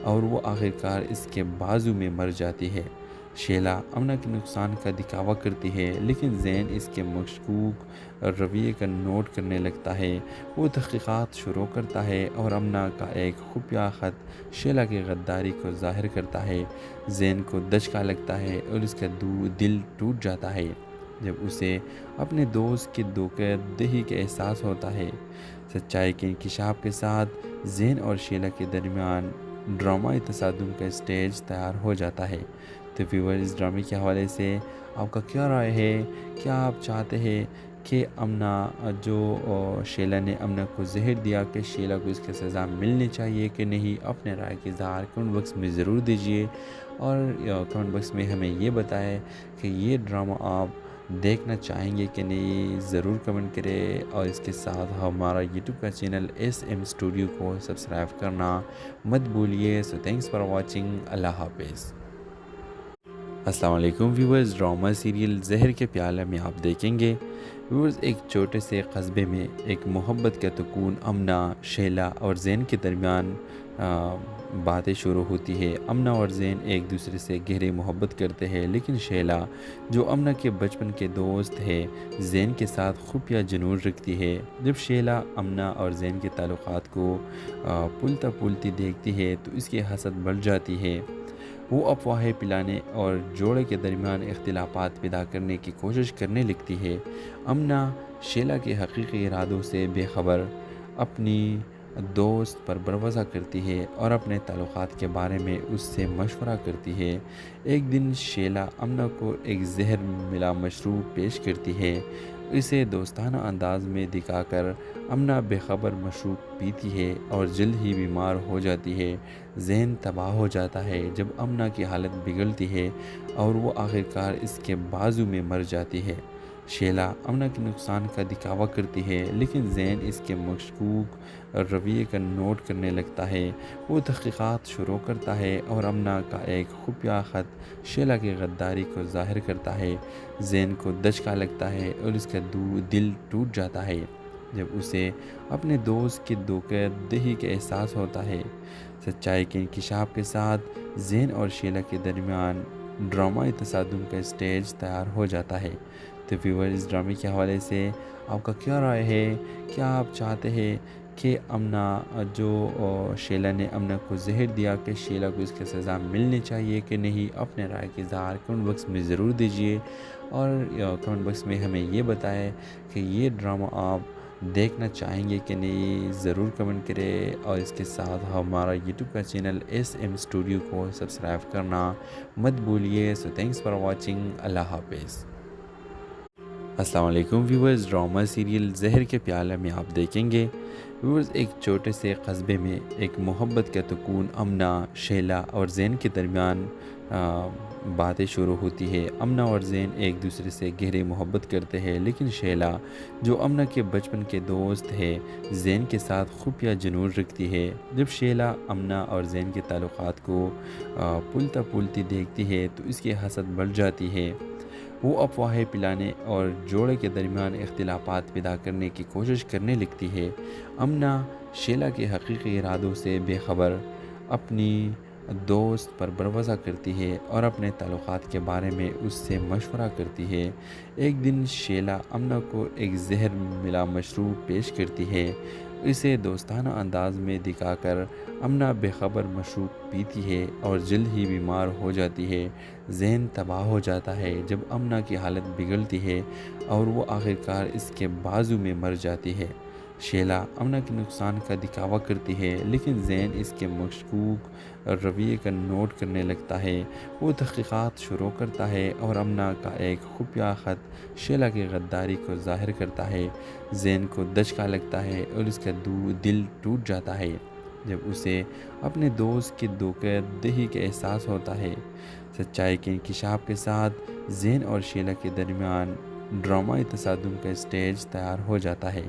اور وہ آخرکار اس کے بازو میں مر جاتی ہے۔ شیلا امنا کے نقصان کا دکھاوا کرتی ہے، لیکن زین اس کے مشکوک رویے کا نوٹ کرنے لگتا ہے۔ وہ تحقیقات شروع کرتا ہے اور امنا کا ایک خفیہ خط شیلا کی غداری کو ظاہر کرتا ہے۔ زین کو دھچکا لگتا ہے اور اس کا دل ٹوٹ جاتا ہے جب اسے اپنے دوست کی دھوکہ دہی کا احساس ہوتا ہے۔ سچائی کے انکشاف کے ساتھ زین اور شیلا کے درمیان ڈرامائی تصادم کا اسٹیج تیار ہو جاتا ہے۔ تو ویور، اس ڈرامے کے حوالے سے آپ کا کیا رائے ہے؟ کیا آپ چاہتے ہیں کہ شیلا نے امنا کو زہر دیا کہ شیلا کو اس کی سزا ملنی چاہیے کہ نہیں؟ اپنے رائے کی اظہار کمنٹ باکس میں ضرور دیجیے، اور کمنٹ باکس میں ہمیں یہ بتائیں کہ یہ ڈرامہ آپ دیکھنا چاہیں گے کہ نہیں، ضرور کمنٹ کریں، اور اس کے ساتھ ہمارا یوٹیوب کا چینل SM اسٹوڈیو کو سبسکرائب کرنا مت بھولیے۔ سو تھینکس فار واچنگ، اللہ حافظ۔ السلام علیکم ویورز، ڈرامہ سیریل زہر کے پیالے میں آپ دیکھیں گے ویورز، ایک چھوٹے سے قصبے میں ایک محبت کا تکون امنا، شیلا اور زین کے درمیان باتیں شروع ہوتی ہے۔ امنا اور زین ایک دوسرے سے گہری محبت کرتے ہیں، لیکن شیلا جو امنا کے بچپن کے دوست ہے زین کے ساتھ خفیہ جنون رکھتی ہے۔ جب شیلا امنا اور زین کے تعلقات کو پھولتا پھولتی دیکھتی ہے تو اس کی حسد بڑھ جاتی ہے۔ وہ افواہیں پلانے اور جوڑے کے درمیان اختلافات پیدا کرنے کی کوشش کرنے لگتی ہے۔ امنا شیلا کے حقیقی ارادوں سے بے خبر اپنی دوست پر بھروسہ کرتی ہے اور اپنے تعلقات کے بارے میں اس سے مشورہ کرتی ہے۔ ایک دن شیلا امنا کو ایک زہر ملا مشروب پیش کرتی ہے۔ اسے دوستانہ انداز میں دکھا کر امنا بے خبر مشروب پیتی ہے اور جلد ہی بیمار ہو جاتی ہے۔ ذہن تباہ ہو جاتا ہے جب امنا کی حالت بگڑتی ہے اور وہ آخرکار اس کے بازو میں مر جاتی ہے۔ شیلا امنا کے نقصان کا دکھاوا کرتی ہے، لیکن زین اس کے مشکوک رویے کا نوٹ کرنے لگتا ہے۔ وہ تحقیقات شروع کرتا ہے اور امنا کا ایک خفیہ خط شیلا کی غداری کو ظاہر کرتا ہے۔ زین کو دھچکا لگتا ہے اور اس کا دل ٹوٹ جاتا ہے جب اسے اپنے دوست کی دھوکہ دہی کا احساس ہوتا ہے۔ سچائی کے انکشاف کے ساتھ زین اور شیلا کے درمیان ڈرامائی تصادم کا اسٹیج تیار ہو جاتا ہے۔ تو ویور، اس ڈرامے کے حوالے سے آپ کا کیا رائے ہے؟ کیا آپ چاہتے ہیں کہ شیلا نے امنا کو زہر دیا کہ شیلا کو اس کی سزا ملنی چاہیے کہ نہیں؟ اپنے رائے کی اظہار کمنٹ باکس میں ضرور دیجیے، اور کمنٹ باکس میں ہمیں یہ بتائیں کہ یہ ڈرامہ آپ دیکھنا چاہیں گے کہ نہیں، ضرور کمنٹ کریں، اور اس کے ساتھ ہمارا یوٹیوب کا چینل SM اسٹوڈیو کو سبسکرائب کرنا مت بھولیے۔ سو تھینکس فار واچنگ، اللہ حافظ۔ السلام علیکم ویورز، ڈرامہ سیریل زہر کے پیالے میں آپ دیکھیں گے ویورز، ایک چھوٹے سے قصبے میں ایک محبت کا تکون امنا، شیلا اور زین کے درمیان باتیں شروع ہوتی ہے۔ امنا اور زین ایک دوسرے سے گہری محبت کرتے ہیں، لیکن شیلا جو امنا کے بچپن کے دوست ہے زین کے ساتھ خفیہ جنون رکھتی ہے۔ جب شیلا امنا اور زین کے تعلقات کو پھولتا پھولتی دیکھتی ہے تو اس کی حسد بڑھ جاتی ہے۔ وہ افواہیں پلانے اور جوڑے کے درمیان اختلافات پیدا کرنے کی کوشش کرنے لگتی ہے۔ امنا شیلا کے حقیقی ارادوں سے بے خبر اپنی دوست پر بھروسہ کرتی ہے اور اپنے تعلقات کے بارے میں اس سے مشورہ کرتی ہے۔ ایک دن شیلا امنا کو ایک زہر ملا مشروب پیش کرتی ہے۔ اسے دوستانہ انداز میں دکھا کر امنا بے خبر مشروب پیتی ہے اور جلد ہی بیمار ہو جاتی ہے۔ ذہن تباہ ہو جاتا ہے جب امنا کی حالت بگڑتی ہے اور وہ آخرکار اس کے بازو میں مر جاتی ہے۔ شیلا امنا کے نقصان کا دکھاوا کرتی ہے، لیکن زین اس کے مشکوک رویے کا نوٹ کرنے لگتا ہے۔ وہ تحقیقات شروع کرتا ہے اور امنا کا ایک خفیہ خط شیلا کی غداری کو ظاہر کرتا ہے۔ زین کو دھچکا لگتا ہے اور اس کا دل ٹوٹ جاتا ہے جب اسے اپنے دوست کی دھوکہ دہی کا احساس ہوتا ہے۔ سچائی کے انکشاف کے ساتھ زین اور شیلا کے درمیان ڈرامائی تصادم کا اسٹیج تیار ہو جاتا ہے۔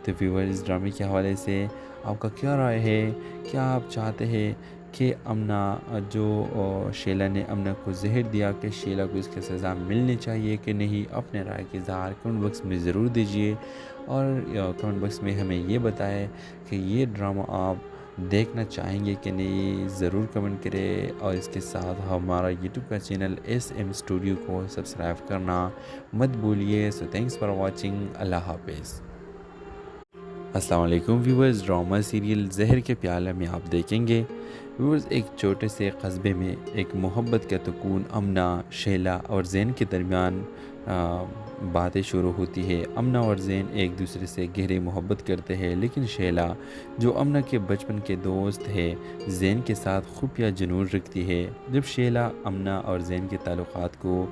تو ویور، اس ڈرامے کے حوالے سے آپ کا کیا رائے ہے؟ کیا آپ چاہتے ہیں کہ شیلا نے امنا کو زہر دیا کہ شیلا کو اس کی سزا ملنی چاہیے کہ نہیں؟ اپنے رائے کی اظہار کمنٹ باکس میں ضرور دیجیے، اور کمنٹ باکس میں ہمیں یہ بتائیں کہ یہ ڈرامہ آپ دیکھنا چاہیں گے کہ نہیں ضرور کمنٹ کریں، اور اس کے ساتھ ہمارا یوٹیوب کا چینل ایس ایم اسٹوڈیو کو سبسکرائب کرنا مت بھولیے۔ سو تھینکس فار واچنگ، اللہ حافظ۔ السلام علیکم ویورز، ڈرامہ سیریل زہر کے پیالے میں آپ دیکھیں گے ویورز، ایک چھوٹے سے قصبے میں ایک محبت کا سکون امنہ، شیلا اور زین کے درمیان باتیں شروع ہوتی ہے۔ امنہ اور زین ایک دوسرے سے گہری محبت کرتے ہیں، لیکن شیلا جو امنہ کے بچپن کے دوست ہے زین کے ساتھ خفیہ جنون رکھتی ہے۔ جب شیلا امنہ اور زین کے تعلقات کو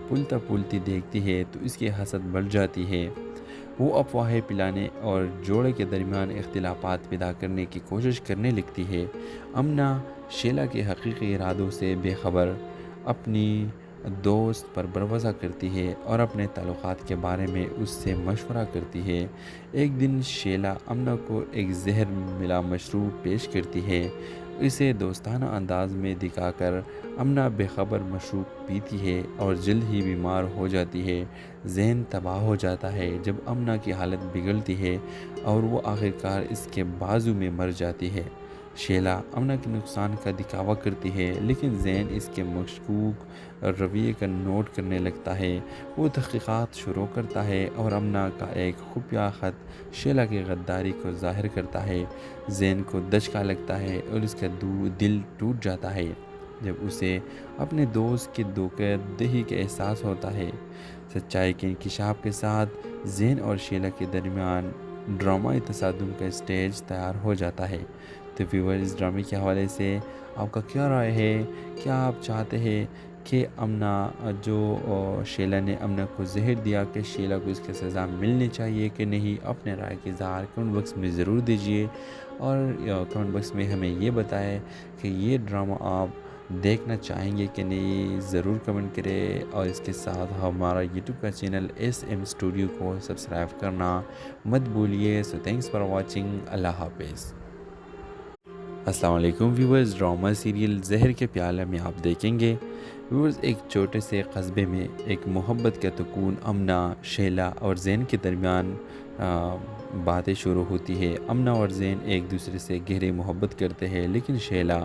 پلتا پلتی دیکھتی ہے تو اس کی حسد بڑھ جاتی ہے۔ وہ افواہیں پلانے اور جوڑے کے درمیان اختلافات پیدا کرنے کی کوشش کرنے لگتی ہے۔ امنہ شیلا کے حقیقی ارادوں سے بے خبر اپنی دوست پر بھروسہ کرتی ہے اور اپنے تعلقات کے بارے میں اس سے مشورہ کرتی ہے۔ ایک دن شیلا امنہ کو ایک زہر ملا مشروب پیش کرتی ہے۔ اسے دوستانہ انداز میں دکھا کر امنہ بے خبر مشروب پیتی ہے اور جلد ہی بیمار ہو جاتی ہے۔ ذہن تباہ ہو جاتا ہے جب امنہ کی حالت بگڑتی ہے اور وہ آخرکار اس کے بازو میں مر جاتی ہے۔ شیلا امنہ کے نقصان کا دکھاوا کرتی ہے، لیکن زین اس کے مشکوک رویے کا نوٹ کرنے لگتا ہے۔ وہ تحقیقات شروع کرتا ہے اور امنہ کا ایک خفیہ خط شیلا کی غداری کو ظاہر کرتا ہے۔ زین کو دھچکا لگتا ہے اور اس کا دل ٹوٹ جاتا ہے جب اسے اپنے دوست کی دھوکہ دہی کا احساس ہوتا ہے۔ سچائی کے انکشاف کے ساتھ زین اور شیلا کے درمیان ڈرامائی تصادم کا اسٹیج تیار ہو جاتا ہے۔ تو ویور، اس ڈرامے کے حوالے سے آپ کا کیا رائے ہے؟ کیا آپ چاہتے ہیں کہ امنہ جو شیلا نے امنہ کو زہر دیا کہ شیلا کو اس کی سزا ملنی چاہیے کہ نہیں؟ اپنے رائے کی اظہار کمنٹ باکس میں ضرور دیجیے، اور کمنٹ باکس میں ہمیں یہ بتائیں کہ یہ ڈرامہ آپ دیکھنا چاہیں گے کہ نہیں، ضرور کمنٹ کریں، اور اس کے ساتھ ہمارا یوٹیوب کا چینل ایس ایم اسٹوڈیو کو سبسکرائب کرنا مت بھولیے۔ سو تھینکس فار واچنگ، اللہ حافظ۔ السلام علیکم ویورز، ڈرامہ سیریل زہر کے پیالے میں آپ دیکھیں گے ویورز، ایک چھوٹے سے قصبے میں ایک محبت کا سکون امنہ، شیلا اور زین کے درمیان باتیں شروع ہوتی ہے۔ امنہ اور زین ایک دوسرے سے گہری محبت کرتے ہیں، لیکن شیلا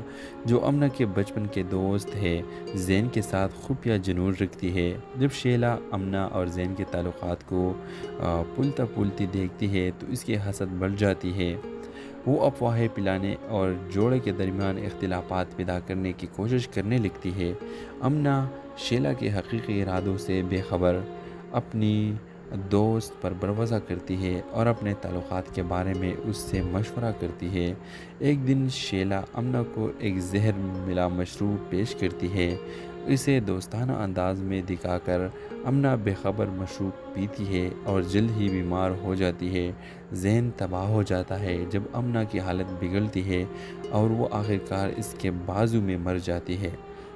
جو امنہ کے بچپن کے دوست ہے زین کے ساتھ خفیہ جنون رکھتی ہے۔ جب شیلا امنہ اور زین کے تعلقات کو پلتا پلتی دیکھتی ہے تو اس کی حسد بڑھ جاتی ہے۔ وہ افواہیں پلانے اور جوڑے کے درمیان اختلافات پیدا کرنے کی کوشش کرنے لگتی ہے۔ امنہ شیلا کے حقیقی ارادوں سے بے خبر اپنی دوست پر بھروسہ کرتی ہے اور اپنے تعلقات کے بارے میں اس سے مشورہ کرتی ہے۔ ایک دن شیلا امنہ کو ایک زہر ملا مشروب پیش کرتی ہے۔ اسے دوستانہ انداز میں دکھا کر امنہ بے خبر مشروب پیتی ہے اور جلد ہی بیمار ہو جاتی ہے۔ ذہن تباہ ہو جاتا ہے جب امنہ کی حالت بگڑتی ہے اور وہ آخرکار اس کے بازو میں مر جاتی ہے۔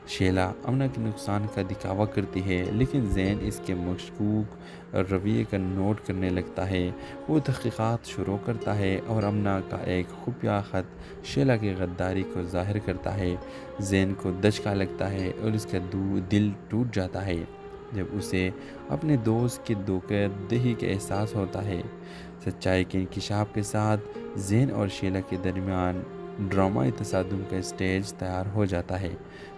شیلا امنہ کے نقصان کا دکھاوا کرتی ہے، لیکن زین اس کے مشکوک رویے کا نوٹ کرنے لگتا ہے۔ وہ تحقیقات شروع کرتا ہے اور امنہ کا ایک خفیہ خط شیلا کی غداری کو ظاہر کرتا ہے۔ زین کو دھچکا لگتا ہے اور اس کا دل ٹوٹ جاتا ہے جب اسے اپنے دوست کی دھوکہ دہی کا احساس ہوتا ہے۔ سچائی کے انکشاف کے ساتھ زین اور شیلا کے درمیان ڈرامائی تصادم کا اسٹیج تیار ہو جاتا ہے۔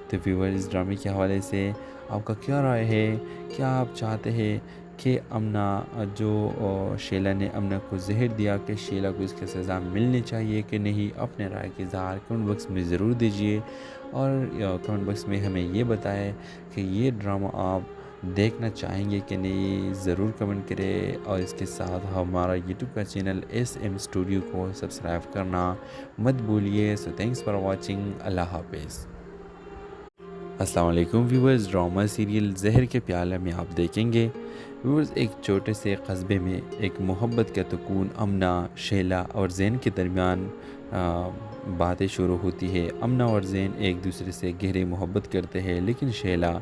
تو ویور، اس ڈرامے کے حوالے سے آپ کا کیا رائے ہے؟ کیا آپ چاہتے ہیں کہ امنہ جو شیلا نے امنہ کو زہر دیا کہ شیلا کو اس کی سزا ملنی چاہیے کہ نہیں؟ اپنے رائے کی اظہار کمنٹ باکس میں ضرور دیجیے، اور کمنٹ باکس میں ہمیں یہ بتائیں کہ یہ ڈرامہ آپ دیکھنا چاہیں گے کہ نہیں، ضرور کمنٹ کریں، اور اس کے ساتھ ہمارا یوٹیوب کا چینل ایس ایم اسٹوڈیو کو سبسکرائب کرنا مت بھولیے۔ سو تھینکس فار واچنگ، اللہ حافظ۔ السلام علیکم ویورز، ڈرامہ سیریل زہر کے پیالے میں آپ دیکھیں گے ویورز، ایک چھوٹے سے قصبے میں ایک محبت کا سکون امنہ، شیلا اور زین کے درمیان باتیں شروع ہوتی ہے۔ امنہ اور زین ایک دوسرے سے گہری محبت کرتے ہیں، لیکن شیلا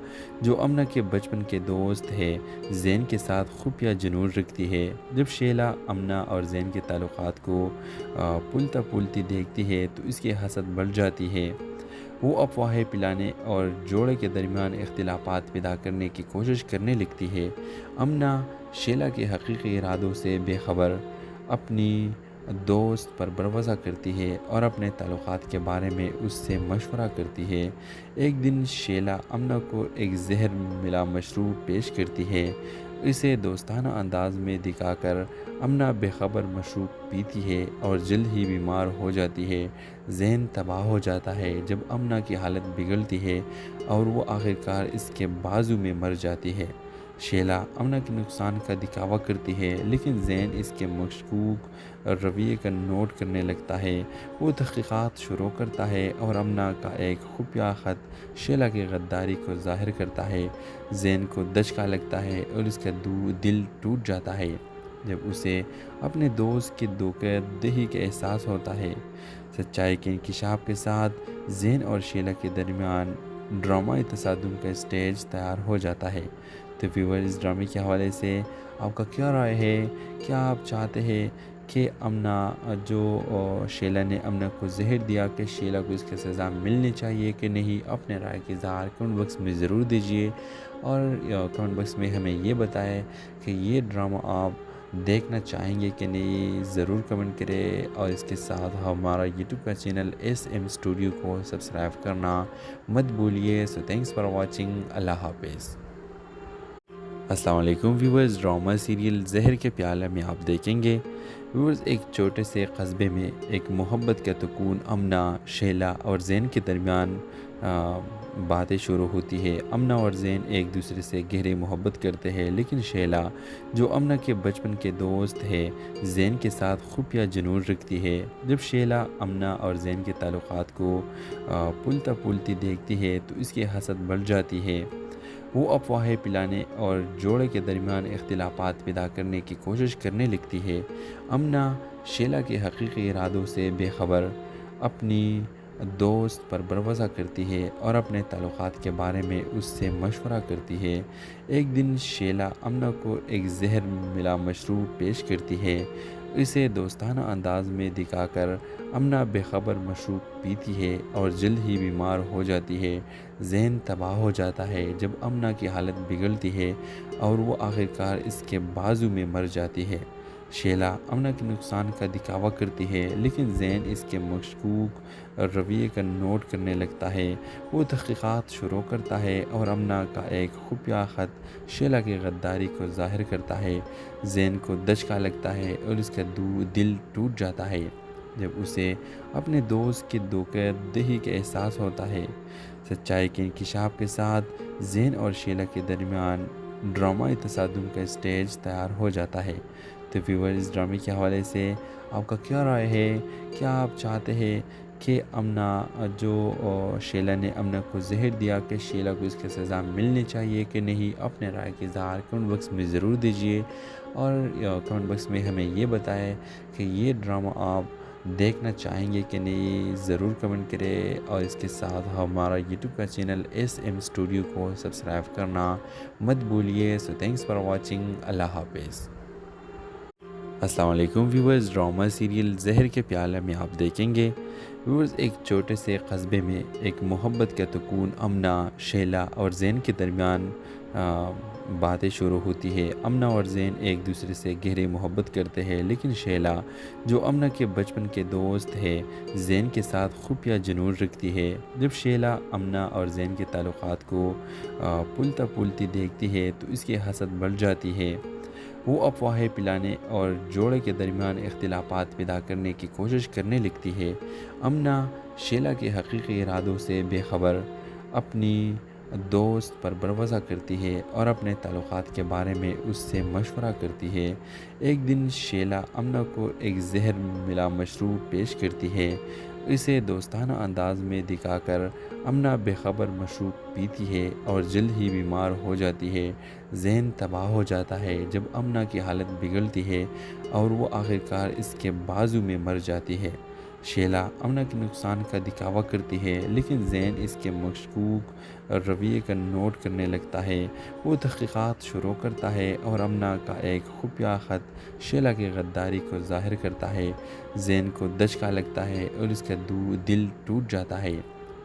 جو امنہ کے بچپن کے دوست ہے زین کے ساتھ خفیہ جنون رکھتی ہے۔ جب شیلا امنہ اور زین کے تعلقات کو پلتا پلتی دیکھتی ہے تو اس کی حسد بڑھ جاتی ہے۔ وہ افواہیں پلانے اور جوڑے کے درمیان اختلافات پیدا کرنے کی کوشش کرنے لگتی ہے۔ امنہ شیلا کے حقیقی ارادوں سے بے خبر اپنی دوست پر بھروسہ کرتی ہے اور اپنے تعلقات کے بارے میں اس سے مشورہ کرتی ہے۔ ایک دن شیلا امنا کو ایک زہر ملا مشروب پیش کرتی ہے۔ اسے دوستانہ انداز میں دکھا کر امنا بے خبر مشروب پیتی ہے اور جلد ہی بیمار ہو جاتی ہے۔ ذہن تباہ ہو جاتا ہے جب امنا کی حالت بگڑتی ہے اور وہ آخرکار اس کے بازو میں مر جاتی ہے۔ شیلا امنا کے نقصان کا دکھاوا کرتی ہے لیکن زین اس کے مشکوک رویے کا نوٹ کرنے لگتا ہے۔ وہ تحقیقات شروع کرتا ہے اور امنا کا ایک خفیہ خط شیلا کی غداری کو ظاہر کرتا ہے۔ زین کو دھچکا لگتا ہے اور اس کا دل ٹوٹ جاتا ہے جب اسے اپنے دوست کی دھوکہ دہی کا احساس ہوتا ہے۔ سچائی کے انکشاف کے ساتھ زین اور شیلا کے درمیان ڈرامائی تصادم کا اسٹیج تیار ہو جاتا ہے۔ تو ویور اس ڈرامے کے حوالے سے آپ کا کیا رائے ہے؟ کیا آپ چاہتے ہیں کہ امنا شیلا نے امنا کو زہر دیا کہ شیلا کو اس کی سزا ملنی چاہیے کہ نہیں؟ اپنے رائے کی اظہار کمنٹ باکس میں ضرور دیجیے اور کمنٹ باکس میں ہمیں یہ بتائیں کہ یہ ڈرامہ آپ دیکھنا چاہیں گے کہ نہیں، ضرور کمنٹ کریں اور اس کے ساتھ ہمارا یوٹیوب کا چینل SM اسٹوڈیو کو سبسکرائب کرنا مت بھولیے۔ سو تھینکس فار واچنگ، اللہ حافظ۔ السلام علیکم ویورز، ڈرامہ سیریل زہر کے پیالے میں آپ دیکھیں گے ویورز ایک چھوٹے سے قصبے میں ایک محبت کا سکون امنا، شیلا اور زین کے درمیان باتیں شروع ہوتی ہے۔ امنا اور زین ایک دوسرے سے گہری محبت کرتے ہیں لیکن شیلا جو امنا کے بچپن کے دوست ہے زین کے ساتھ خفیہ جنون رکھتی ہے۔ جب شیلا امنا اور زین کے تعلقات کو پھولتا پھولتی دیکھتی ہے تو اس کی حسد بڑھ جاتی ہے۔ وہ افواہیں پلانے اور جوڑے کے درمیان اختلافات پیدا کرنے کی کوشش کرنے لگتی ہے۔ امنا شیلا کے حقیقی ارادوں سے بے خبر اپنی دوست پر بھروسہ کرتی ہے اور اپنے تعلقات کے بارے میں اس سے مشورہ کرتی ہے۔ ایک دن شیلا امنا کو ایک زہر ملا مشروب پیش کرتی ہے۔ اسے دوستانہ انداز میں دکھا کر امنا بے خبر مشروب پیتی ہے اور جلد ہی بیمار ہو جاتی ہے۔ ذہن تباہ ہو جاتا ہے جب امنا کی حالت بگڑتی ہے اور وہ آخرکار اس کے بازو میں مر جاتی ہے۔ شیلا امنا کے نقصان کا دکھاوا کرتی ہے لیکن زین اس کے مشکوک رویے کا نوٹ کرنے لگتا ہے۔ وہ تحقیقات شروع کرتا ہے اور امنا کا ایک خفیہ خط شیلا کی غداری کو ظاہر کرتا ہے۔ زین کو دھچکا لگتا ہے اور اس کا دل ٹوٹ جاتا ہے جب اسے اپنے دوست کی دھوکہ دہی کا احساس ہوتا ہے۔ سچائی کے انکشاف کے ساتھ زین اور شیلا کے درمیان ڈرامائی تصادم کا اسٹیج تیار ہو جاتا ہے۔ تو ویور اس ڈرامے کے حوالے سے آپ کا کیا رائے ہے؟ کیا آپ چاہتے ہیں کہ امنا شیلا نے امنا کو زہر دیا کہ شیلا کو اس کی سزا ملنی چاہیے کہ نہیں؟ اپنے رائے کی اظہار کمنٹ باکس میں ضرور دیجیے اور کمنٹ باکس میں ہمیں یہ بتائیں کہ یہ ڈرامہ آپ دیکھنا چاہیں گے کہ نہیں، ضرور کمنٹ کریں اور اس کے ساتھ ہمارا یوٹیوب کا چینل SM اسٹوڈیو کو سبسکرائب کرنا مت بھولیے۔ سو تھینکس فار واچنگ، اللہ حافظ۔ السلام علیکم ویورز، ڈرامہ سیریل زہر کے پیالے میں آپ دیکھیں گے ویورز ایک چھوٹے سے قصبے میں ایک محبت کا سکون امنا، شیلا اور زین کے درمیان باتیں شروع ہوتی ہے۔ امنا اور زین ایک دوسرے سے گہری محبت کرتے ہیں لیکن شیلا جو امنا کے بچپن کے دوست ہے زین کے ساتھ خفیہ جنون رکھتی ہے۔ جب شیلا امنا اور زین کے تعلقات کو پھولتا پھولتی دیکھتی ہے تو اس کی حسد بڑھ جاتی ہے۔ وہ افواہیں پلانے اور جوڑے کے درمیان اختلافات پیدا کرنے کی کوشش کرنے لگتی ہے۔ امنا شیلا کے حقیقی ارادوں سے بے خبر اپنی دوست پر بھروسہ کرتی ہے اور اپنے تعلقات کے بارے میں اس سے مشورہ کرتی ہے۔ ایک دن شیلا امنا کو ایک زہر ملا مشروب پیش کرتی ہے۔ اسے دوستانہ انداز میں دکھا کر امنا بے خبر مشروب پیتی ہے اور جلد ہی بیمار ہو جاتی ہے۔ ذہن تباہ ہو جاتا ہے جب امنا کی حالت بگڑتی ہے اور وہ آخرکار اس کے بازو میں مر جاتی ہے۔ شیلا امنا کے نقصان کا دکھاوا کرتی ہے لیکن زین اس کے مشکوک رویے کا نوٹ کرنے لگتا ہے۔ وہ تحقیقات شروع کرتا ہے اور امنا کا ایک خفیہ خط شیلا کی غداری کو ظاہر کرتا ہے۔ زین کو دھچکا لگتا ہے اور اس کا دل ٹوٹ جاتا ہے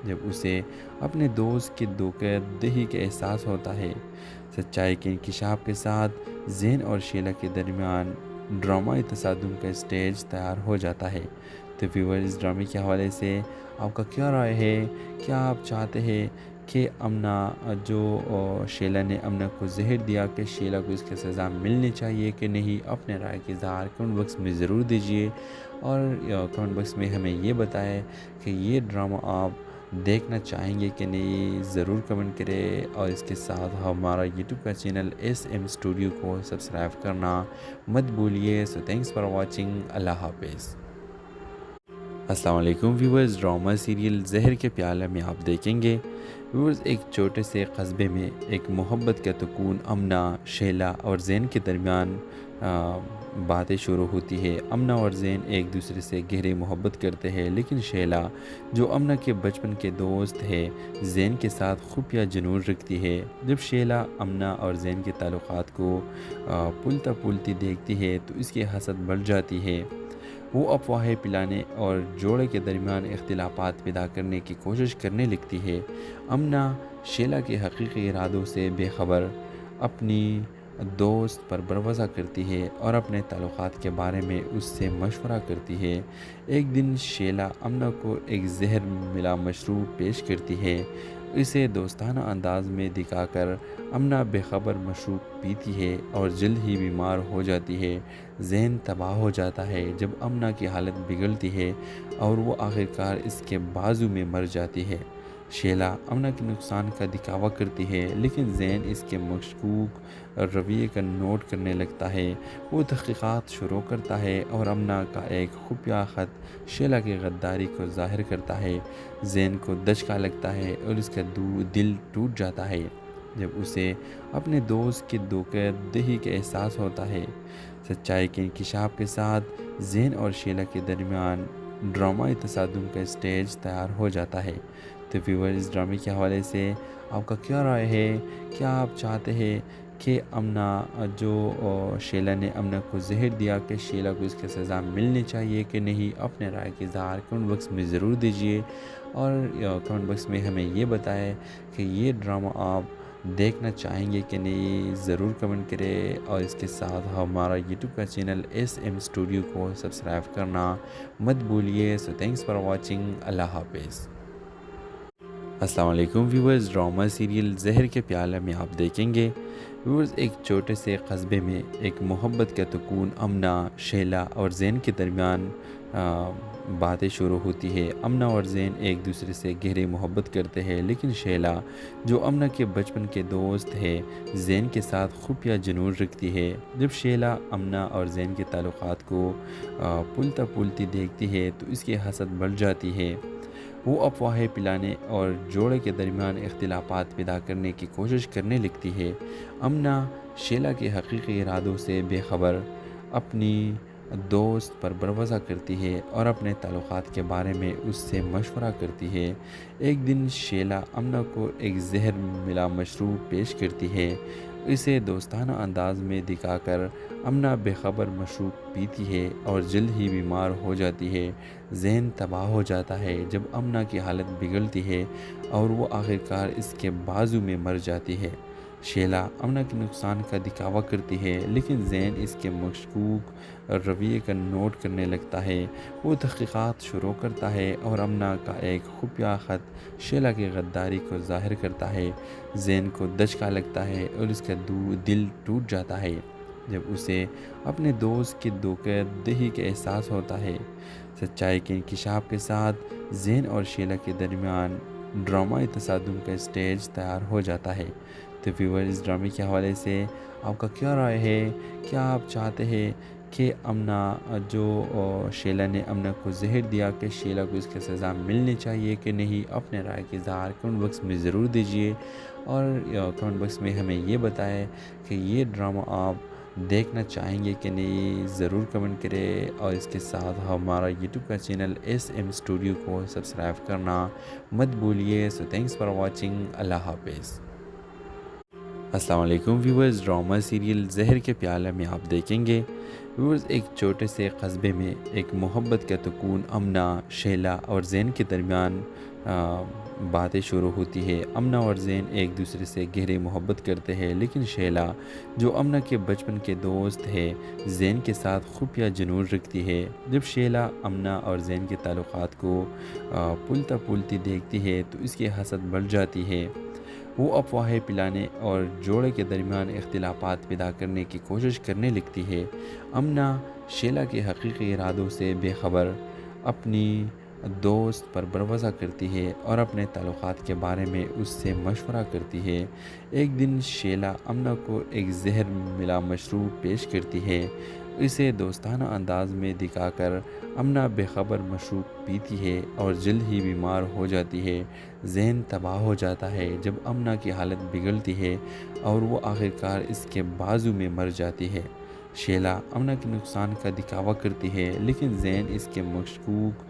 جب اسے اپنے دوست کی دھوکہ دہی کا احساس ہوتا ہے۔ سچائی کے انکشاف کے ساتھ زین اور شیلا کے درمیان ڈرامائی تصادم کا اسٹیج تیار ہو جاتا ہے۔ تو ویور اس ڈرامے کے حوالے سے آپ کا کیا رائے ہے؟ کیا آپ چاہتے ہیں کہ امنا شیلا نے امنا کو زہر دیا کہ شیلا کو اس کی سزا ملنی چاہیے کہ نہیں؟ اپنے رائے کے اظہار کمنٹ باکس میں ضرور دیجیے، اور کمنٹ باکس میں ہمیں یہ بتائیں کہ یہ ڈرامہ آپ دیکھنا چاہیں گے کہ نہیں، ضرور کمنٹ کریں، اور اس کے ساتھ ہمارا یوٹیوب کا چینل SM اسٹوڈیو کو سبسکرائب کرنا مت بھولیے۔ سو تھینکس فار واچنگ، اللہ حافظ۔ السلام علیکم ویورز، ڈرامہ سیریل زہر کے پیالے میں آپ دیکھیں گے ویورز، ایک چھوٹے سے قصبے میں ایک محبت کا سکون امنا، شیلا اور زین کے درمیان باتیں شروع ہوتی ہے۔ امنا اور زین ایک دوسرے سے گہری محبت کرتے ہیں، لیکن شیلا جو امنا کے بچپن کے دوست ہے زین کے ساتھ خفیہ جنون رکھتی ہے۔ جب شیلا امنا اور زین کے تعلقات کو پلتا پلتی دیکھتی ہے تو اس کی حسد بڑھ جاتی ہے۔ وہ افواہیں پلانے اور جوڑے کے درمیان اختلافات پیدا کرنے کی کوشش کرنے لگتی ہے۔ امنا شیلا کے حقیقی ارادوں سے بے خبر اپنی دوست پر بھروسہ کرتی ہے اور اپنے تعلقات کے بارے میں اس سے مشورہ کرتی ہے۔ ایک دن شیلا امنا کو ایک زہر ملا مشروب پیش کرتی ہے۔ اسے دوستانہ انداز میں دکھا کر امنا بے خبر مشروب پیتی ہے اور جلد ہی بیمار ہو جاتی ہے۔ ذہن تباہ ہو جاتا ہے جب امنا کی حالت بگڑتی ہے اور وہ آخرکار اس کے بازو میں مر جاتی ہے۔ شیلا امنا کے نقصان کا دکھاوا کرتی ہے، لیکن زین اس کے مشکوک رویے کا نوٹ کرنے لگتا ہے۔ وہ تحقیقات شروع کرتا ہے اور امنا کا ایک خفیہ خط شیلا کی غداری کو ظاہر کرتا ہے۔ زین کو دھچکا لگتا ہے اور اس کا دل ٹوٹ جاتا ہے جب اسے اپنے دوست کی دھوکہ دہی کا احساس ہوتا ہے۔ سچائی کے انکشاف کے ساتھ زین اور شیلا کے درمیان ڈرامائی تصادم کا اسٹیج تیار ہو جاتا ہے۔ تو ویور اس ڈرامے کے حوالے سے آپ کا کیا رائے ہے؟ کیا آپ چاہتے ہیں کہ شیلا نے امنا کو زہر دیا کہ شیلا کو اس کی سزا ملنی چاہیے کہ نہیں؟ اپنے رائے کے اظہار کمنٹ باکس میں ضرور دیجیے، اور کمنٹ باکس میں ہمیں یہ بتائیں کہ یہ ڈرامہ آپ دیکھنا چاہیں گے کہ نہیں، ضرور کمنٹ کریں، اور اس کے ساتھ ہمارا یوٹیوب کا چینل SM اسٹوڈیو کو سبسکرائب کرنا مت بھولیے۔ سو تھینکس فار واچنگ، اللہ حافظ۔ السلام علیکم ویورز، ڈرامہ سیریل زہر کے پیالے میں آپ دیکھیں گے ویورز، ایک چھوٹے سے قصبے میں ایک محبت کا سکون امنا، شیلا اور زین کے درمیان باتیں شروع ہوتی ہے۔ امنا اور زین ایک دوسرے سے گہری محبت کرتے ہیں، لیکن شیلا جو امنا کے بچپن کے دوست ہے زین کے ساتھ خفیہ جنون رکھتی ہے۔ جب شیلا امنا اور زین کے تعلقات کو پلتا پلتی دیکھتی ہے تو اس کی حسد بڑھ جاتی ہے۔ وہ افواہیں پلانے اور جوڑے کے درمیان اختلافات پیدا کرنے کی کوشش کرنے لگتی ہے۔ امنا شیلا کے حقیقی ارادوں سے بے خبر اپنی دوست پر بھروسہ کرتی ہے اور اپنے تعلقات کے بارے میں اس سے مشورہ کرتی ہے۔ ایک دن شیلا امنا کو ایک زہر ملا مشروب پیش کرتی ہے۔ اسے دوستانہ انداز میں دکھا کر امنا بے خبر مشروب پیتی ہے اور جلد ہی بیمار ہو جاتی ہے۔ ذہن تباہ ہو جاتا ہے جب امنا کی حالت بگڑتی ہے اور وہ آخرکار اس کے بازو میں مر جاتی ہے۔ شیلا امنا کے نقصان کا دکھاوا کرتی ہے، لیکن زین اس کے مشکوک رویے کا نوٹ کرنے لگتا ہے۔ وہ تحقیقات شروع کرتا ہے اور امنا کا ایک خفیہ خط شیلا کی غداری کو ظاہر کرتا ہے۔ زین کو دھچکا لگتا ہے اور اس کا دل ٹوٹ جاتا ہے جب اسے اپنے دوست کی دھوکہ دہی کا احساس ہوتا ہے۔ سچائی کے انکشاف کے ساتھ زین اور شیلا کے درمیان ڈرامائی تصادم کا اسٹیج تیار ہو جاتا ہے۔ تو ویور اس ڈرامے کے حوالے سے آپ کا کیا رائے ہے؟ کیا آپ چاہتے ہیں کہ شیلا نے امنا کو زہر دیا کہ شیلا کو اس کی سزا ملنی چاہیے کہ نہیں؟ اپنے رائے کے اظہار کمنٹ باکس میں ضرور دیجیے، اور کمنٹ باکس میں ہمیں یہ بتائیں کہ یہ ڈرامہ آپ دیکھنا چاہیں گے کہ نہیں، ضرور کمنٹ کریں، اور اس کے ساتھ ہمارا یوٹیوب کا چینل SM اسٹوڈیو کو سبسکرائب کرنا مت بھولیے۔ سو تھینکس فار واچنگ، اللہ حافظ۔ السلام علیکم ویورز، ڈرامہ سیریل زہر کے پیالے میں آپ دیکھیں گے ویورز، ایک چھوٹے سے قصبے میں ایک محبت کا سکون امنا، شیلا اور زین کے درمیان باتیں شروع ہوتی ہے۔ امنا اور زین ایک دوسرے سے گہری محبت کرتے ہیں، لیکن شیلا جو امنا کے بچپن کے دوست ہے زین کے ساتھ خفیہ جنون رکھتی ہے۔ جب شیلا امنا اور زین کے تعلقات کو پلتا پلتی دیکھتی ہے تو اس کی حسد بڑھ جاتی ہے۔ وہ افواہیں پلانے اور جوڑے کے درمیان اختلافات پیدا کرنے کی کوشش کرنے لگتی ہے۔ امنا شیلا کے حقیقی ارادوں سے بے خبر اپنی دوست پر بھروسہ کرتی ہے اور اپنے تعلقات کے بارے میں اس سے مشورہ کرتی ہے۔ ایک دن شیلا امنا کو ایک زہر ملا مشروب پیش کرتی ہے۔ اسے دوستانہ انداز میں دکھا کر امنا بے خبر مشروب پیتی ہے اور جلد ہی بیمار ہو جاتی ہے۔ ذہن تباہ ہو جاتا ہے جب امنا کی حالت بگڑتی ہے اور وہ آخرکار اس کے بازو میں مر جاتی ہے۔ شیلا امنا کے نقصان کا دکھاوا کرتی ہے، لیکن زین اس کے مشکوک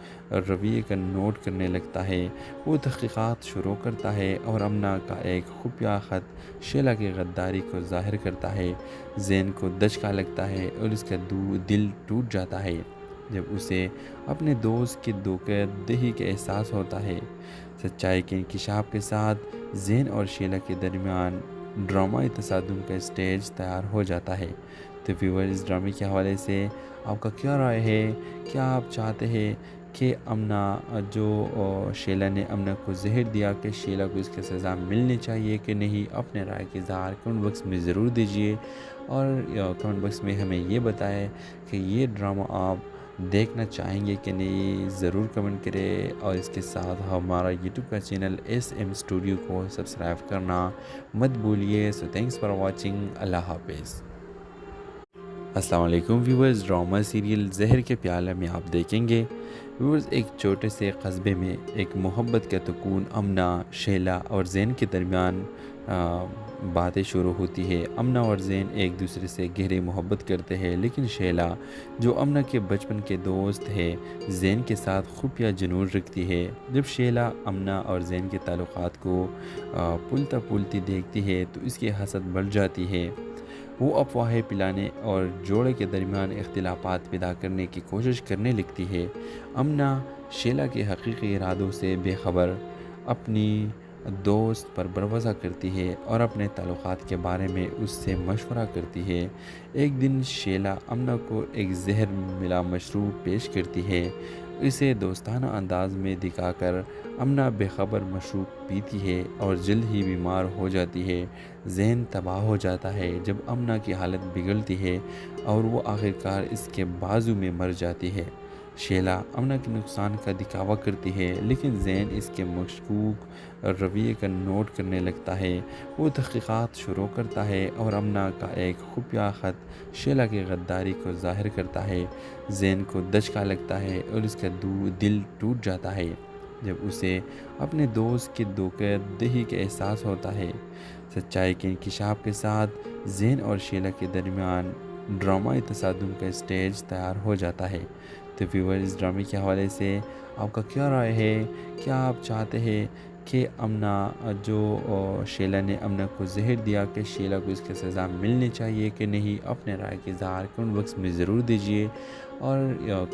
رویے کا نوٹ کرنے لگتا ہے۔ وہ تحقیقات شروع کرتا ہے اور امنا کا ایک خفیہ خط شیلا کی غداری کو ظاہر کرتا ہے۔ زین کو دھچکا لگتا ہے اور اس کا دل ٹوٹ جاتا ہے جب اسے اپنے دوست کی دھوکہ دہی کا احساس ہوتا ہے۔ سچائی کے انکشاف کے ساتھ زین اور شیلا کے درمیان ڈرامائی تصادم کا اسٹیج تیار ہو جاتا ہے۔ تو ویور اس ڈرامے کے حوالے سے آپ کا کیا رائے ہے؟ کیا آپ چاہتے ہیں کہ امنا جو شیلا نے امنا کو زہر دیا کہ شیلا کو اس کی سزا ملنی چاہیے کہ نہیں؟ اپنے رائے کی اظہار کمنٹ باکس میں ضرور دیجیے، اور کمنٹ باکس میں ہمیں یہ بتائیں کہ یہ ڈرامہ آپ دیکھنا چاہیں گے کہ نہیں، ضرور کمنٹ کریں، اور اس کے ساتھ ہمارا یوٹیوب کا چینل SM اسٹوڈیو کو سبسکرائب کرنا مت بھولیے۔ سو تھینکس فار واچنگ، اللہ حافظ۔ السلام علیکم ویورز، ڈرامہ سیریل زہر کے پیالے میں آپ دیکھیں گے ویورز، ایک چھوٹے سے قصبے میں ایک محبت کا سکون امنا، شیلا اور زین کے درمیان باتیں شروع ہوتی ہے۔ امنا اور زین ایک دوسرے سے گہری محبت کرتے ہیں، لیکن شیلا جو امنا کے بچپن کے دوست ہے زین کے ساتھ خفیہ جنون رکھتی ہے۔ جب شیلا امنا اور زین کے تعلقات کو پلتا پلتی دیکھتی ہے تو اس کی حسد بڑھ جاتی ہے۔ وہ افواہیں پلانے اور جوڑے کے درمیان اختلافات پیدا کرنے کی کوشش کرنے لگتی ہے۔ امنا شیلا کے حقیقی ارادوں سے بے خبر اپنی دوست پر بھروسہ کرتی ہے اور اپنے تعلقات کے بارے میں اس سے مشورہ کرتی ہے۔ ایک دن شیلا امنا کو ایک زہر ملا مشروب پیش کرتی ہے۔ اسے دوستانہ انداز میں دکھا کر امنا بے خبر مشروب پیتی ہے اور جلد ہی بیمار ہو جاتی ہے۔ ذہن تباہ ہو جاتا ہے جب امنا کی حالت بگڑتی ہے اور وہ آخرکار اس کے بازو میں مر جاتی ہے۔ شیلا امنا کے نقصان کا دکھاوا کرتی ہے، لیکن زین اس کے مشکوک رویے کا نوٹ کرنے لگتا ہے۔ وہ تحقیقات شروع کرتا ہے اور امنا کا ایک خفیہ خط شیلا کی غداری کو ظاہر کرتا ہے۔ زین کو دھچکا لگتا ہے اور اس کا دل ٹوٹ جاتا ہے جب اسے اپنے دوست کی دھوکہ دہی کا احساس ہوتا ہے۔ سچائی کے انکشاف کے ساتھ زین اور شیلا کے درمیان ڈرامائی تصادم کا اسٹیج تیار ہو جاتا ہے۔ تو ویور اس ڈرامے کے حوالے سے آپ کا کیا رائے ہے؟ کیا آپ چاہتے ہیں کہ امنا جو شیلا نے امنا کو زہر دیا کہ شیلا کو اس کی سزا ملنی چاہیے کہ نہیں؟ اپنے رائے کی اظہار کمنٹ باکس میں ضرور دیجیے، اور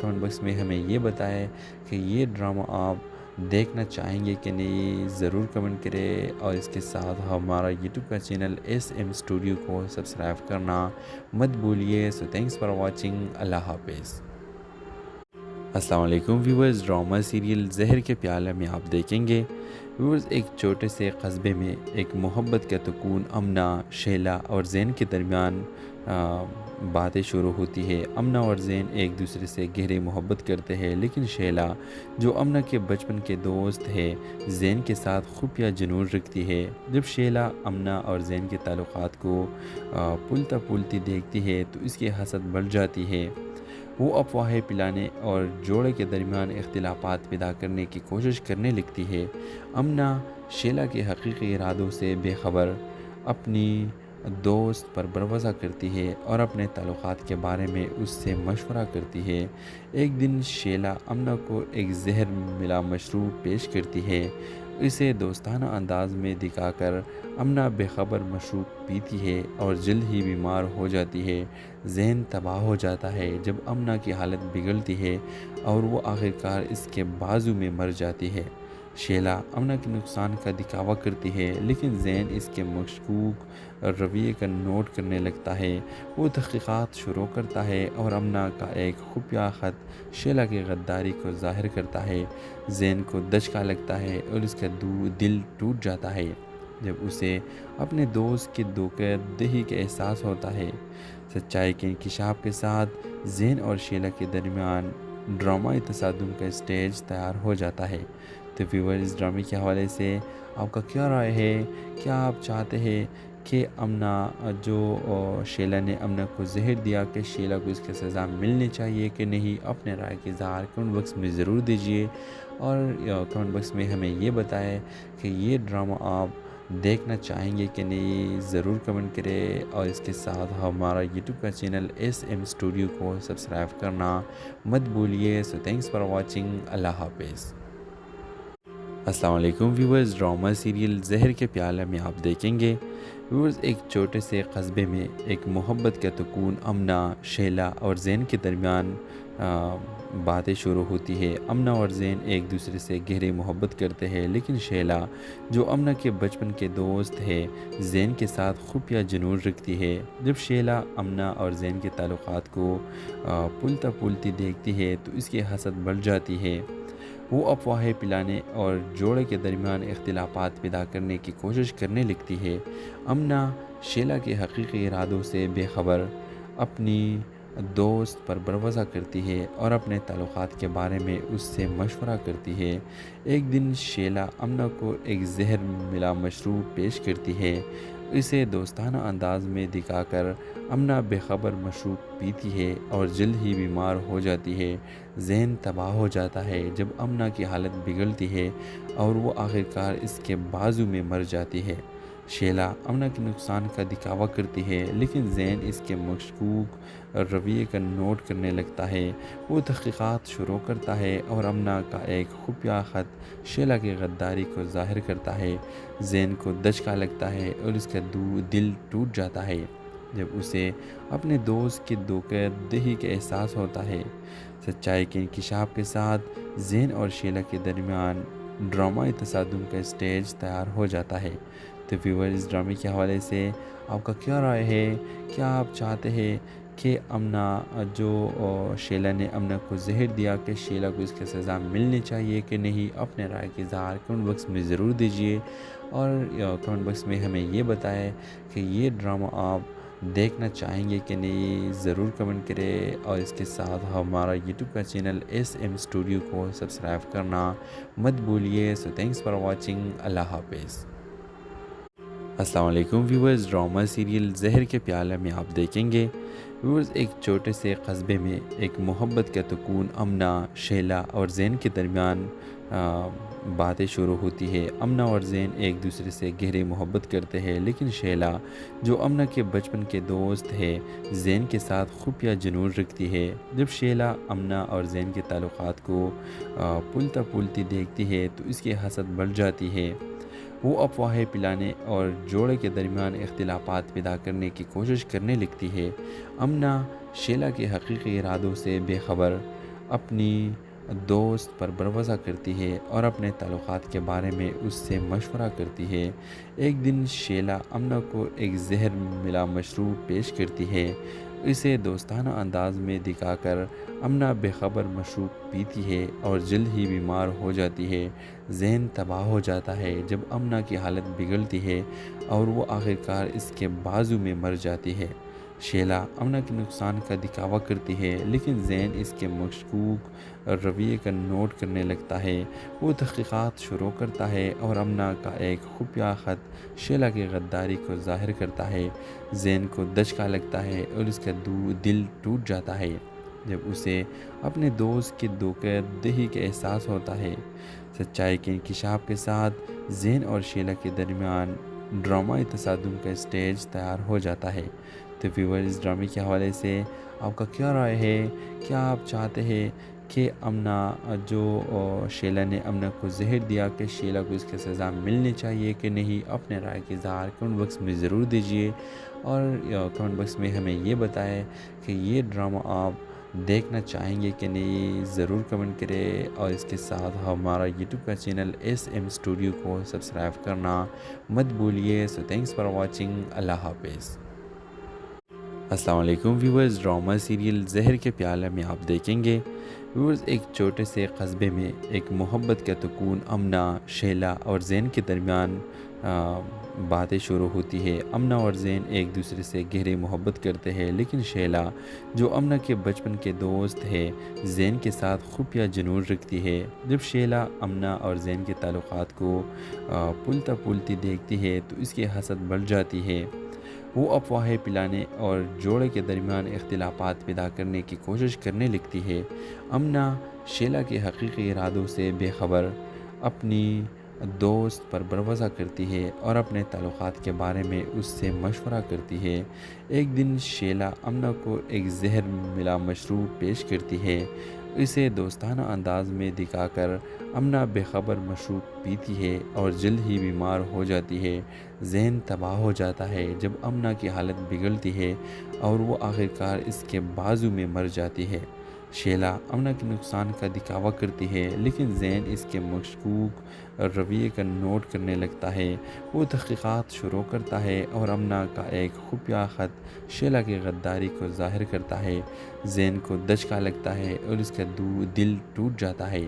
کمنٹ باکس میں ہمیں یہ بتائیں کہ یہ ڈرامہ آپ دیکھنا چاہیں گے کہ نہیں، ضرور کمنٹ کریں، اور اس کے ساتھ ہمارا یوٹیوب کا چینل SM اسٹوڈیو کو سبسکرائب کرنا مت بھولیے۔ سو تھینکس فار واچنگ، اللہ حافظ۔ السلام علیکم ویورز، ڈرامہ سیریل زہر کے پیالے میں آپ دیکھیں گے ویورز، ایک چھوٹے سے قصبے میں ایک محبت کا سکون امنا، شیلا اور زین کے درمیان باتیں شروع ہوتی ہے۔ امنا اور زین ایک دوسرے سے گہری محبت کرتے ہیں، لیکن شیلا جو امنا کے بچپن کے دوست ہے زین کے ساتھ خفیہ جنون رکھتی ہے۔ جب شیلا امنا اور زین کے تعلقات کو پلتا پلتی دیکھتی ہے تو اس کی حسد بڑھ جاتی ہے۔ وہ افواہیں پلانے اور جوڑے کے درمیان اختلافات پیدا کرنے کی کوشش کرنے لگتی ہے۔ امنا شیلا کے حقیقی ارادوں سے بے خبر اپنی دوست پر بھروسہ کرتی ہے اور اپنے تعلقات کے بارے میں اس سے مشورہ کرتی ہے۔ ایک دن شیلا امنا کو ایک زہر ملا مشروب پیش کرتی ہے۔ اسے دوستانہ انداز میں دکھا کر امنا بے خبر مشروب پیتی ہے اور جلد ہی بیمار ہو جاتی ہے۔ ذہن تباہ ہو جاتا ہے جب امنا کی حالت بگڑتی ہے اور وہ آخرکار اس کے بازو میں مر جاتی ہے۔ شیلا امنا کے نقصان کا دکھاوا کرتی ہے لیکن زین اس کے مشکوک رویے کا نوٹ کرنے لگتا ہے۔ وہ تحقیقات شروع کرتا ہے اور امنا کا ایک خفیہ خط شیلا کی غداری کو ظاہر کرتا ہے۔ زین کو دھچکا لگتا ہے اور اس کا دل ٹوٹ جاتا ہے جب اسے اپنے دوست کی دھوکہ دہی کا احساس ہوتا ہے۔ سچائی کے انکشاف کے ساتھ زین اور شیلا کے درمیان ڈرامائی تصادم کا اسٹیج تیار ہو جاتا ہے۔ تو ویور اس ڈرامے کے حوالے سے آپ کا کیا رائے ہے؟ کیا آپ چاہتے ہیں کہ امنا شیلا نے امنا کو زہر دیا کہ شیلا کو اس کی سزا ملنی چاہیے کہ نہیں؟ اپنے رائے کے اظہار کمنٹ باکس میں ضرور دیجیے اور کمنٹ باکس میں ہمیں یہ بتائیں کہ یہ ڈرامہ آپ دیکھنا چاہیں گے کہ نہیں، ضرور کمنٹ کریں اور اس کے ساتھ ہمارا یوٹیوب کا چینل SM اسٹوڈیو کو سبسکرائب کرنا مت بھولیے۔ سو تھینکس فار واچنگ، اللہ حافظ۔ السلام علیکم ویورز، ڈرامہ سیریل زہر کے پیالے میں آپ دیکھیں گے ویورز ایک چھوٹے سے قصبے میں ایک محبت کا سکون امنا، شیلا اور زین کے درمیان باتیں شروع ہوتی ہے۔ امنا اور زین ایک دوسرے سے گہری محبت کرتے ہیں لیکن شیلا جو امنا کے بچپن کے دوست ہے زین کے ساتھ خفیہ جنون رکھتی ہے۔ جب شیلا امنا اور زین کے تعلقات کو پلتا پلتی دیکھتی ہے تو اس کی حسد بڑھ جاتی ہے۔ وہ افواہیں پھیلانے اور جوڑے کے درمیان اختلافات پیدا کرنے کی کوشش کرنے لگتی ہے۔ امنا شیلا کے حقیقی ارادوں سے بے خبر اپنی دوست پر بھروسہ کرتی ہے اور اپنے تعلقات کے بارے میں اس سے مشورہ کرتی ہے۔ ایک دن شیلا امنا کو ایک زہر ملا مشروب پیش کرتی ہے۔ اسے دوستانہ انداز میں دکھا کر امنا بے خبر مشروب پیتی ہے اور جلد ہی بیمار ہو جاتی ہے۔ ذہن تباہ ہو جاتا ہے جب امنا کی حالت بگڑتی ہے اور وہ آخرکار اس کے بازو میں مر جاتی ہے۔ شیلا امنا کے نقصان کا دکھاوا کرتی ہے لیکن زین اس کے مشکوک رویے کا نوٹ کرنے لگتا ہے۔ وہ تحقیقات شروع کرتا ہے اور امنا کا ایک خفیہ خط شیلا کی غداری کو ظاہر کرتا ہے۔ زین کو دھچکا لگتا ہے اور اس کا دل ٹوٹ جاتا ہے جب اسے اپنے دوست کی دھوکہ دہی کا احساس ہوتا ہے۔ سچائی کے انکشاف کے ساتھ زین اور شیلا کے درمیان ڈرامائی تصادم کا اسٹیج تیار ہو جاتا ہے۔ تو ویور اس ڈرامے کے حوالے سے آپ کا کیا رائے ہے؟ کیا آپ چاہتے ہیں کہ امنا شیلا نے امنا کو زہر دیا کہ شیلا کو اس کی سزا ملنی چاہیے کہ نہیں؟ اپنے رائے کے اظہار کمنٹ باکس میں ضرور دیجیے اور کمنٹ باکس میں ہمیں یہ بتائیں کہ یہ ڈرامہ آپ دیکھنا چاہیں گے کہ نہیں، ضرور کمنٹ کریں اور اس کے ساتھ ہمارا یوٹیوب کا چینل SM اسٹوڈیو کو سبسکرائب کرنا مت بھولیے۔ سو تھینکس فار واچنگ، اللہ حافظ۔ السلام علیکم ویورز، ڈرامہ سیریل زہر کے پیالے میں آپ دیکھیں گے ویورز ایک چھوٹے سے قصبے میں ایک محبت کا سکون امنا، شیلا اور زین کے درمیان باتیں شروع ہوتی ہے۔ امنا اور زین ایک دوسرے سے گہری محبت کرتے ہیں لیکن شیلا جو امنا کے بچپن کے دوست ہے زین کے ساتھ خفیہ جنون رکھتی ہے۔ جب شیلا امنا اور زین کے تعلقات کو پلتا پلتی دیکھتی ہے تو اس کی حسد بڑھ جاتی ہے۔ وہ افواہیں پھیلانے اور جوڑے کے درمیان اختلافات پیدا کرنے کی کوشش کرنے لگتی ہے۔ امنا شیلا کے حقیقی ارادوں سے بے خبر اپنی دوست پر بھروسہ کرتی ہے اور اپنے تعلقات کے بارے میں اس سے مشورہ کرتی ہے۔ ایک دن شیلا امنا کو ایک زہر ملا مشروب پیش کرتی ہے۔ اسے دوستانہ انداز میں دکھا کر امنا بے خبر مشروب پیتی ہے اور جلد ہی بیمار ہو جاتی ہے۔ ذہن تباہ ہو جاتا ہے جب امنا کی حالت بگڑتی ہے اور وہ آخرکار اس کے بازو میں مر جاتی ہے۔ شیلا امنا کے نقصان کا دکھاوا کرتی ہے لیکن زین اس کے مشکوک رویے کا نوٹ کرنے لگتا ہے۔ وہ تحقیقات شروع کرتا ہے اور امنا کا ایک خفیہ خط شیلا کی غداری کو ظاہر کرتا ہے۔ زین کو دھچکا لگتا ہے اور اس کا دل ٹوٹ جاتا ہے جب اسے اپنے دوست کی دھوکہ دہی کا احساس ہوتا ہے۔ سچائی کے انکشاف کے ساتھ زین اور شیلا کے درمیان ڈرامائی تصادم کا اسٹیج تیار ہو جاتا ہے۔ تو ویور اس ڈرامے کے حوالے سے آپ کا کیا رائے ہے؟ کیا آپ چاہتے ہیں کہ امنا شیلا نے امنا کو زہر دیا کہ شیلا کو اس کی سزا ملنی چاہیے کہ نہیں؟ اپنے رائے کے اظہار کمنٹ باکس میں ضرور دیجیے اور کمنٹ باکس میں ہمیں یہ بتائیں کہ یہ ڈرامہ آپ دیکھنا چاہیں گے کہ نہیں ضرور کمنٹ کریں، اور اس کے ساتھ ہمارا یوٹیوب کا چینل ایس ایم اسٹوڈیو کو سبسکرائب کرنا مت بھولیے۔ سو تھینکس فار واچنگ، اللہ حافظ۔ السلام علیکم ویورز، ڈرامہ سیریل زہر کے پیالے میں آپ دیکھیں گے ویورز، ایک چھوٹے سے قصبے میں ایک محبت کا سکون امنہ، شیلا اور زین کے درمیان باتیں شروع ہوتی ہے۔ امنہ اور زین ایک دوسرے سے گہری محبت کرتے ہیں، لیکن شیلا جو امنہ کے بچپن کے دوست ہے زین کے ساتھ خفیہ جنون رکھتی ہے۔ جب شیلا امنہ اور زین کے تعلقات کو پھولتا پھولتی دیکھتی ہے تو اس کی حسد بڑھ جاتی ہے۔ وہ افواہیں پلانے اور جوڑے کے درمیان اختلافات پیدا کرنے کی کوشش کرنے لگتی ہے۔ امنہ شیلا کے حقیقی ارادوں سے بے خبر اپنی دوست پر بھروسہ کرتی ہے اور اپنے تعلقات کے بارے میں اس سے مشورہ کرتی ہے۔ ایک دن شیلا امنہ کو ایک زہر ملا مشروب پیش کرتی ہے۔ اسے دوستانہ انداز میں دکھا کر امنہ بے خبر مشروب پیتی ہے اور جلد ہی بیمار ہو جاتی ہے۔ ذہن تباہ ہو جاتا ہے جب امنہ کی حالت بگڑتی ہے اور وہ آخرکار اس کے بازو میں مر جاتی ہے۔ شیلا امنہ کے نقصان کا دکھاوا کرتی ہے، لیکن زین اس کے مشکوک رویے کا نوٹ کرنے لگتا ہے۔ وہ تحقیقات شروع کرتا ہے اور امنہ کا ایک خفیہ خط شیلا کی غداری کو ظاہر کرتا ہے۔ زین کو دھچکا لگتا ہے اور اس کا دل ٹوٹ جاتا ہے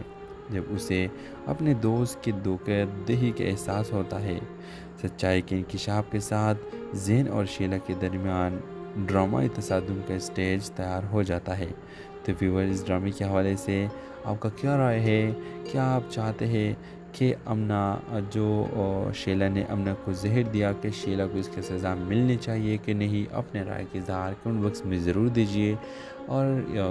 جب اسے اپنے دوست کی دھوکہ دہی کا احساس ہوتا ہے۔ سچائی کے انکشاف کے ساتھ زین اور شیلا کے درمیان ڈرامائی تصادم کا اسٹیج تیار ہو جاتا ہے۔ تو ویور، اس ڈرامے کے حوالے سے آپ کا کیا رائے ہے؟ کیا آپ چاہتے ہیں کہ امنہ جو شیلا نے امنہ کو زہر دیا کہ شیلا کو اس کی سزا ملنی چاہیے کہ نہیں؟ اپنے رائے کی اظہار کمنٹ باکس میں ضرور دیجیے، اور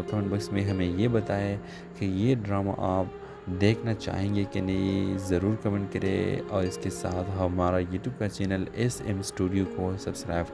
کمنٹ باکس میں ہمیں یہ بتائیں کہ یہ ڈرامہ آپ دیکھنا چاہیں گے کہ نہیں، ضرور کمنٹ کریں، اور اس کے ساتھ ہمارا یوٹیوب کا چینل ایس ایم اسٹوڈیو کو سبسکرائب